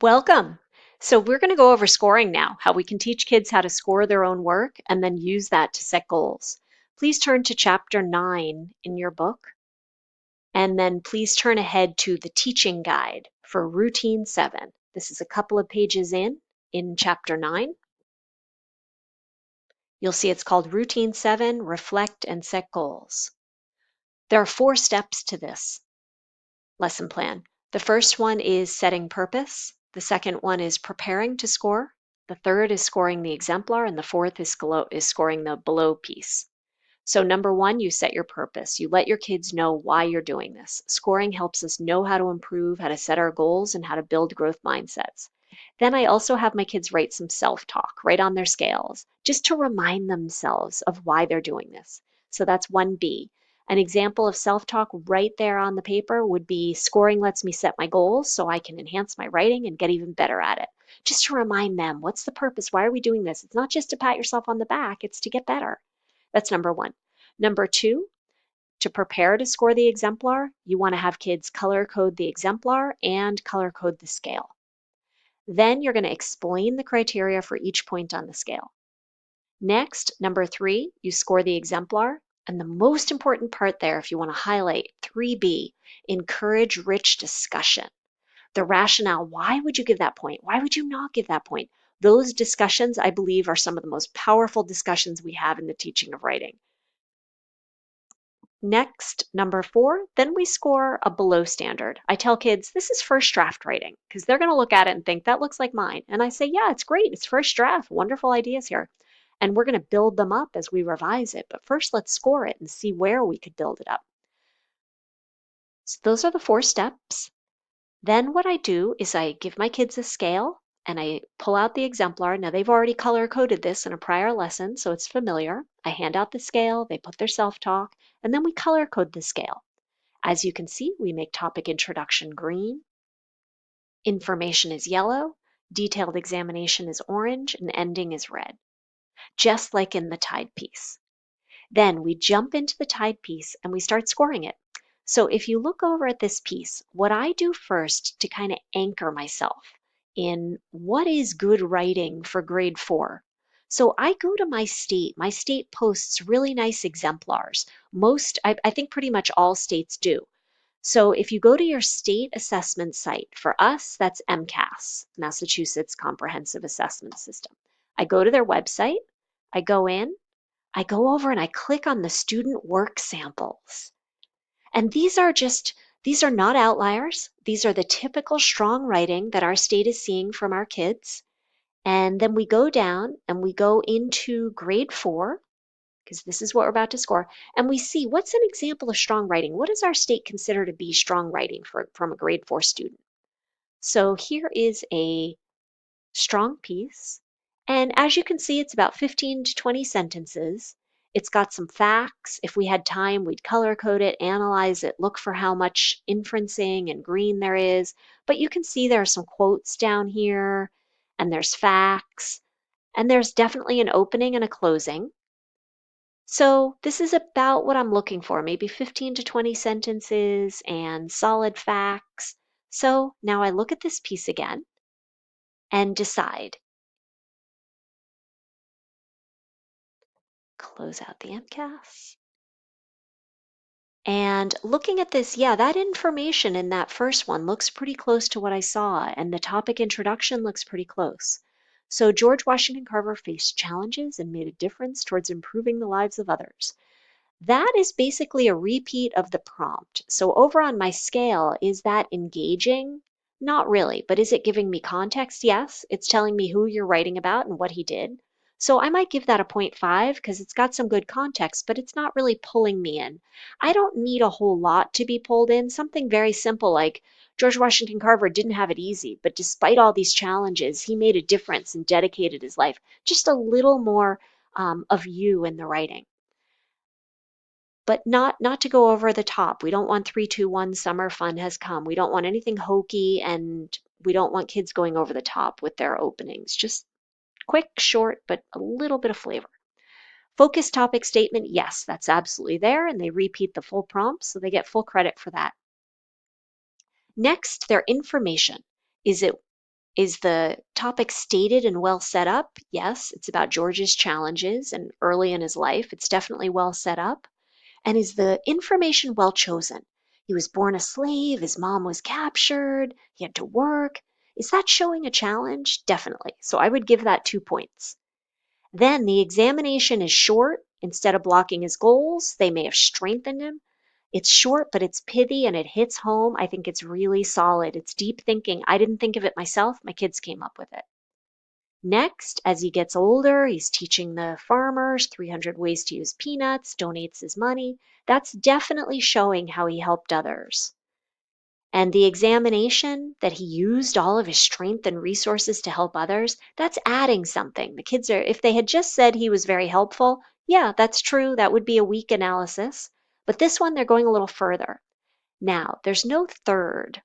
Welcome. So we're going to go over scoring now, how we can teach kids how to score their own work and then use that to set goals. Please turn to chapter 9 in your book, and then please turn ahead to the teaching guide for routine 7. This is a couple of pages in chapter 9. You'll see it's called routine 7, reflect and set goals. There are 4 steps to this lesson plan. The first one is setting purpose. The second one is preparing to score. The third is scoring the exemplar, and the fourth is scoring the below piece. So number 1, you set your purpose. You let your kids know why you're doing this. Scoring helps us know how to improve, how to set our goals, and how to build growth mindsets. Then I also have my kids write some self-talk right on their scales, just to remind themselves of why they're doing this. So that's 1B. An example of self-talk right there on the paper would be scoring lets me set my goals so I can enhance my writing and get even better at it. Just to remind them, what's the purpose? Why are we doing this? It's not just to pat yourself on the back, it's to get better. That's number 1. Number 2, to prepare to score the exemplar, you want to have kids color code the exemplar and color code the scale. Then you're going to explain the criteria for each point on the scale. Next, number 3, you score the exemplar. And the most important part there, if you want to highlight 3B, encourage rich discussion. The rationale, why would you give that point? Why would you not give that point? Those discussions, I believe, are some of the most powerful discussions we have in the teaching of writing. Next, number 4, then we score a below standard. I tell kids, this is first draft writing, because they're going to look at it and think, that looks like mine. And I say, yeah, it's great. It's first draft. Wonderful ideas here. And we're going to build them up as we revise it. But first, let's score it and see where we could build it up. So those are the 4 steps. Then what I do is I give my kids a scale and I pull out the exemplar. Now they've already color coded this in a prior lesson, so it's familiar. I hand out the scale, they put their self-talk, and then we color code the scale. As you can see, we make topic introduction green, information is yellow, detailed examination is orange, and ending is red, just like in the tide piece. Then we jump into the tide piece and we start scoring it. So if you look over at this piece, what I do first to kind of anchor myself in what is good writing for grade 4. So I go to my state. My state posts really nice exemplars. I think pretty much all states do. So if you go to your state assessment site, for us, that's MCAS, Massachusetts Comprehensive Assessment System. I go to their website, I go in, I go over and I click on the student work samples. And these are not outliers. These are the typical strong writing that our state is seeing from our kids. And then we go down and we go into grade 4, because this is what we're about to score, and we see what's an example of strong writing. What does our state consider to be strong writing from a grade 4 student? So here is a strong piece. And as you can see, it's about 15 to 20 sentences. It's got some facts. If we had time, we'd color code it, analyze it, look for how much inferencing and green there is. But you can see there are some quotes down here, and there's facts, and there's definitely an opening and a closing. So this is about what I'm looking for, maybe 15 to 20 sentences and solid facts. So now I look at this piece again and decide. Close out the MCAS. And looking at this, yeah, that information in that first one looks pretty close to what I saw, and the topic introduction looks pretty close. So George Washington Carver faced challenges and made a difference towards improving the lives of others. That is basically a repeat of the prompt. So over on my scale, is that engaging? Not really, but is it giving me context? Yes, it's telling me who you're writing about and what he did. So I might give that a 0.5 because it's got some good context, but it's not really pulling me in. I don't need a whole lot to be pulled in. Something very simple like George Washington Carver didn't have it easy, but despite all these challenges, he made a difference and dedicated his life. Just a little more of you in the writing. But not to go over the top. We don't want 3, 2, 1, summer fun has come. We don't want anything hokey, and we don't want kids going over the top with their openings. Just quick, short, but a little bit of flavor. Focus topic statement, yes, that's absolutely there, and they repeat the full prompt, so they get full credit for that. Next, their information. Is it Is the topic stated and well set up? Yes, it's about George's challenges and early in his life. It's definitely well set up. And is the information well chosen? He was born a slave, his mom was captured, he had to work. Is that showing a challenge? Definitely. So I would give that 2 points. Then the examination is short. Instead of blocking his goals, they may have strengthened him. It's short, but it's pithy and it hits home. I think it's really solid. It's deep thinking. I didn't think of it myself. My kids came up with it. Next, as he gets older, he's teaching the farmers 300 ways to use peanuts, donates his money. That's definitely showing how he helped others. And the examination that he used all of his strength and resources to help others, that's adding something. The kids are, if they had just said he was very helpful, yeah, that's true. That would be a weak analysis. But this one, they're going a little further. Now, there's no third.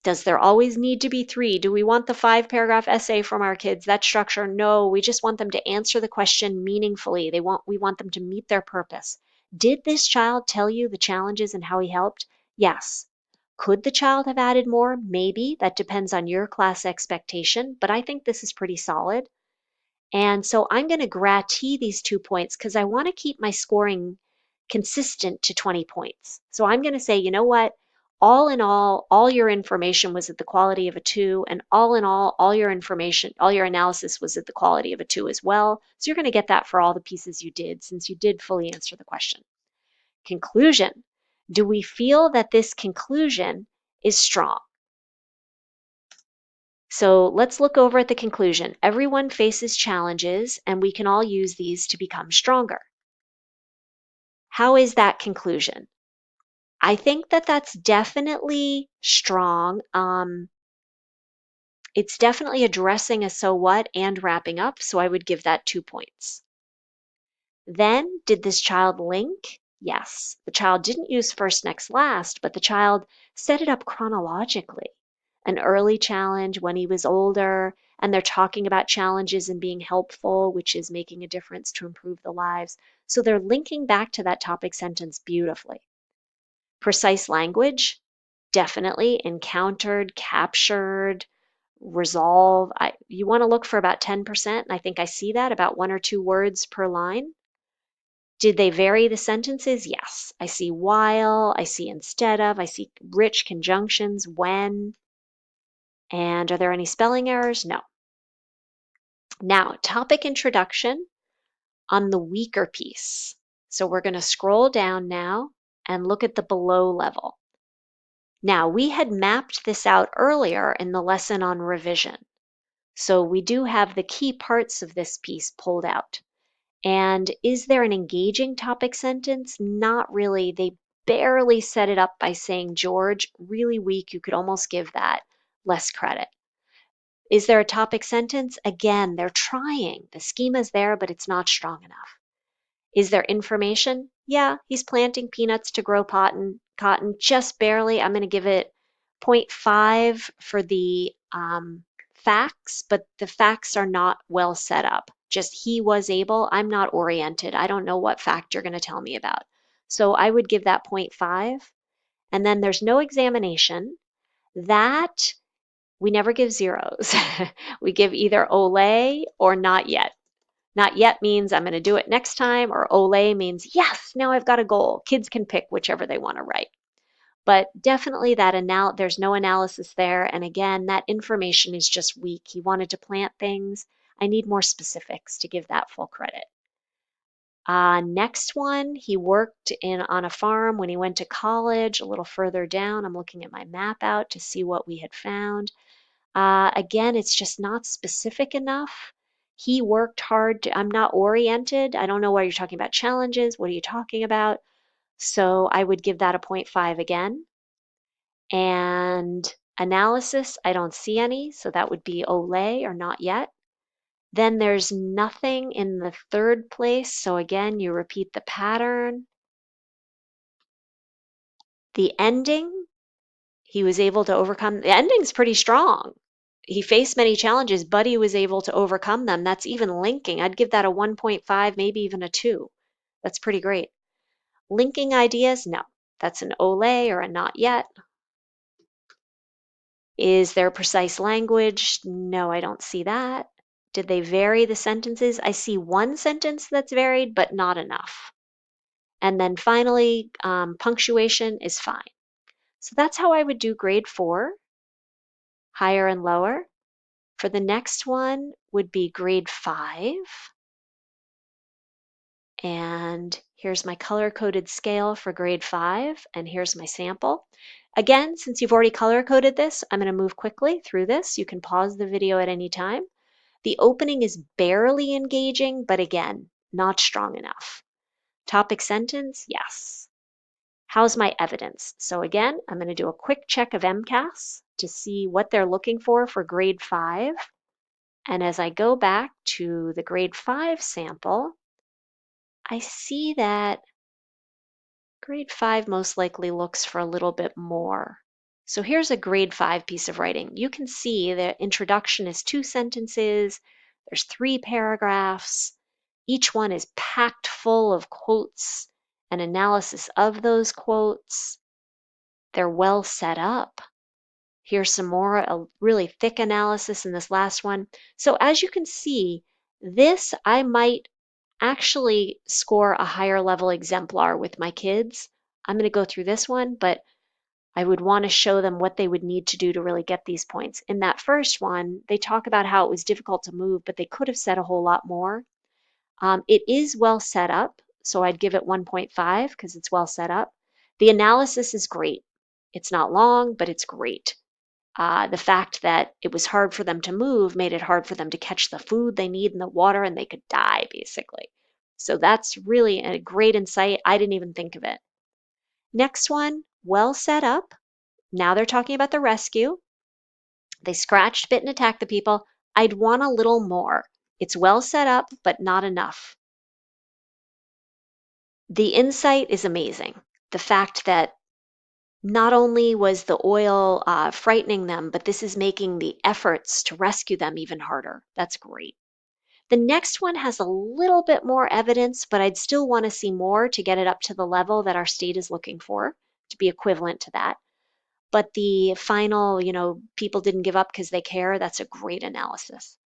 Does there always need to be three? Do we want the 5 paragraph essay from our kids? That structure? No, we just want them to answer the question meaningfully. We want them to meet their purpose. Did this child tell you the challenges and how he helped? Yes. Could the child have added more? Maybe. That depends on your class expectation, but I think this is pretty solid. And so I'm going to gratis these 2 points because I want to keep my scoring consistent to 20 points. So I'm going to say, you know what? All in all your information was at the quality of a 2, and all in all your information, all your analysis was at the quality of a 2 as well. So you're going to get that for all the pieces you did since you did fully answer the question. Conclusion. Do we feel that this conclusion is strong? So let's look over at the conclusion. Everyone faces challenges, and we can all use these to become stronger. How is that conclusion? I think that that's definitely strong. It's definitely addressing a so what and wrapping up, so I would give that 2 points. Then, did this child link? Yes. The child didn't use first, next, last, but the child set it up chronologically. An early challenge when he was older, and they're talking about challenges and being helpful, which is making a difference to improve the lives. So they're linking back to that topic sentence beautifully. Precise language, definitely encountered, captured, resolve. You want to look for about 10%, and I think I see that, about 1 or 2 words per line. Did they vary the sentences? Yes. I see while, I see instead of, I see rich conjunctions, when. And are there any spelling errors? No. Now, topic introduction on the weaker piece. So we're going to scroll down now and look at the below level. Now, we had mapped this out earlier in the lesson on revision. So we do have the key parts of this piece pulled out. And is there an engaging topic sentence? Not really. They barely set it up by saying George, really weak. You could almost give that less credit. Is there a topic sentence? Again, they're trying. The schema's there, but it's not strong enough. Is there information? Yeah, he's planting peanuts to grow cotton, just barely. I'm going to give it 0.5 for the facts, but the facts are not well set up. Just he was able. I'm not oriented. I don't know what fact you're going to tell me about. So I would give that 0.5. And then there's no examination. That we never give zeros. We give either ole or not yet. Not yet means I'm going to do it next time, or ole means yes, now I've got a goal. Kids can pick whichever they want to write. But definitely there's no analysis there. And again, that information is just weak. He wanted to plant things. I need more specifics to give that full credit. Next one, he worked on a farm when he went to college. A little further down, I'm looking at my map out to see what we had found. Again, it's just not specific enough. He worked hard. I'm not oriented. I don't know why you're talking about challenges. What are you talking about? So I would give that a 0.5 again. And analysis, I don't see any. So that would be ole or not yet. Then there's nothing in the third place. So again, you repeat the pattern. The ending, he was able to overcome. The ending's pretty strong. He faced many challenges, but he was able to overcome them. That's even linking. I'd give that a 1.5, maybe even a 2. That's pretty great. Linking ideas, no. That's an ole or a not yet. Is there precise language? No, I don't see that. Did they vary the sentences? I see one sentence that's varied, but not enough. And then finally, punctuation is fine. So that's how I would do grade 4, higher and lower. For the next one would be grade 5. And here's my color-coded scale for grade 5, and here's my sample. Again, since you've already color-coded this, I'm going to move quickly through this. You can pause the video at any time. The opening is barely engaging, but again, not strong enough. Topic sentence, yes. How's my evidence? So again, I'm going to do a quick check of MCAS to see what they're looking for grade 5. And as I go back to the grade 5 sample, I see that grade 5 most likely looks for a little bit more. So here's a grade 5 piece of writing. You can see the introduction is 2 sentences, there's 3 paragraphs. Each one is packed full of quotes and analysis of those quotes. They're well set up. Here's some more, a really thick analysis in this last one. So as you can see, this I might actually score a higher level exemplar with my kids. I'm going to go through this one, but I would want to show them what they would need to do to really get these points. In that first one, they talk about how it was difficult to move, but they could have said a whole lot more. It is well set up, so I'd give it 1.5 because it's well set up. The analysis is great. It's not long, but it's great. The fact that it was hard for them to move made it hard for them to catch the food they need in the water, and they could die, basically. So that's really a great insight. I didn't even think of it. Next one, well set up. Now they're talking about the rescue. They scratched, bit, and attacked the people. I'd want a little more. It's well set up, but not enough. The insight is amazing. The fact that not only was the oil frightening them, but this is making the efforts to rescue them even harder. That's great. The next one has a little bit more evidence, but I'd still want to see more to get it up to the level that our state is looking for, to be equivalent to that. But the final, people didn't give up because they care, that's a great analysis.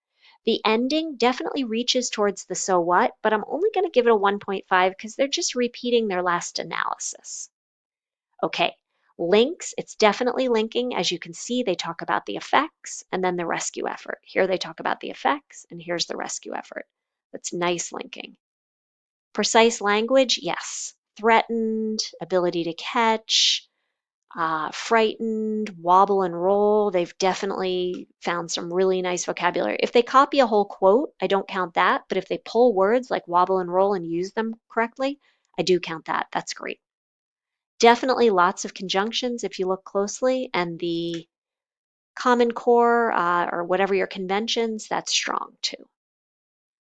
The ending definitely reaches towards the so what, but I'm only going to give it a 1.5 because they're just repeating their last analysis. Okay, links, it's definitely linking. As you can see, they talk about the effects and then the rescue effort. Here they talk about the effects, and here's the rescue effort. That's nice linking. Precise language, yes. Threatened, ability to catch, frightened, wobble and roll. They've definitely found some really nice vocabulary. If they copy a whole quote, I don't count that. But if they pull words like wobble and roll and use them correctly, I do count that. That's great. Definitely lots of conjunctions if you look closely, and the Common Core or whatever your conventions, that's strong too.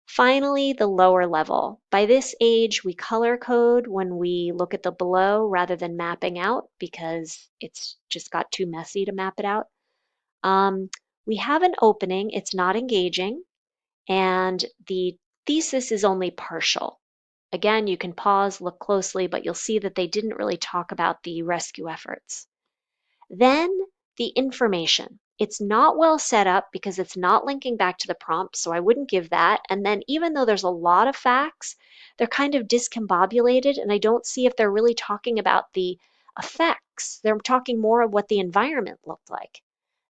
Finally, the lower level. By this age, we color code when we look at the below rather than mapping out because it's just got too messy to map it out. We have an opening, it's not engaging, and the thesis is only partial. Again, you can pause, look closely, but you'll see that they didn't really talk about the rescue efforts. Then the information. It's not well set up because it's not linking back to the prompt, so I wouldn't give that. And then even though there's a lot of facts, they're kind of discombobulated, and I don't see if they're really talking about the effects. They're talking more of what the environment looked like.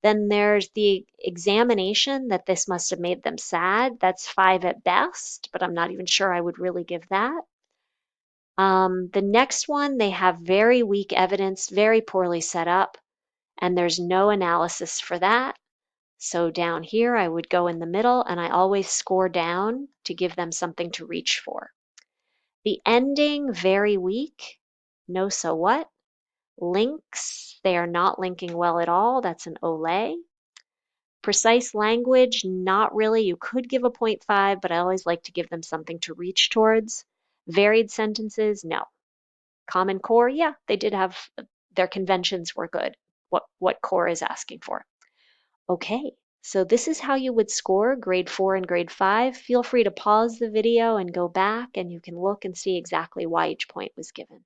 Then there's the examination that this must have made them sad. That's 5 at best, but I'm not even sure I would really give that. The next one, they have very weak evidence, very poorly set up, and there's no analysis for that. So down here, I would go in the middle, and I always score down to give them something to reach for. The ending, very weak. No so what. Links, they are not linking well at all. That's an Olay. Precise language, not really. You could give a 0.5, but I always like to give them something to reach towards. Varied sentences, no. Common Core, yeah, they did have, their conventions were good. What core is asking for. Okay, so this is how you would score grade 4 and grade 5. Feel free to pause the video and go back, and you can look and see exactly why each point was given.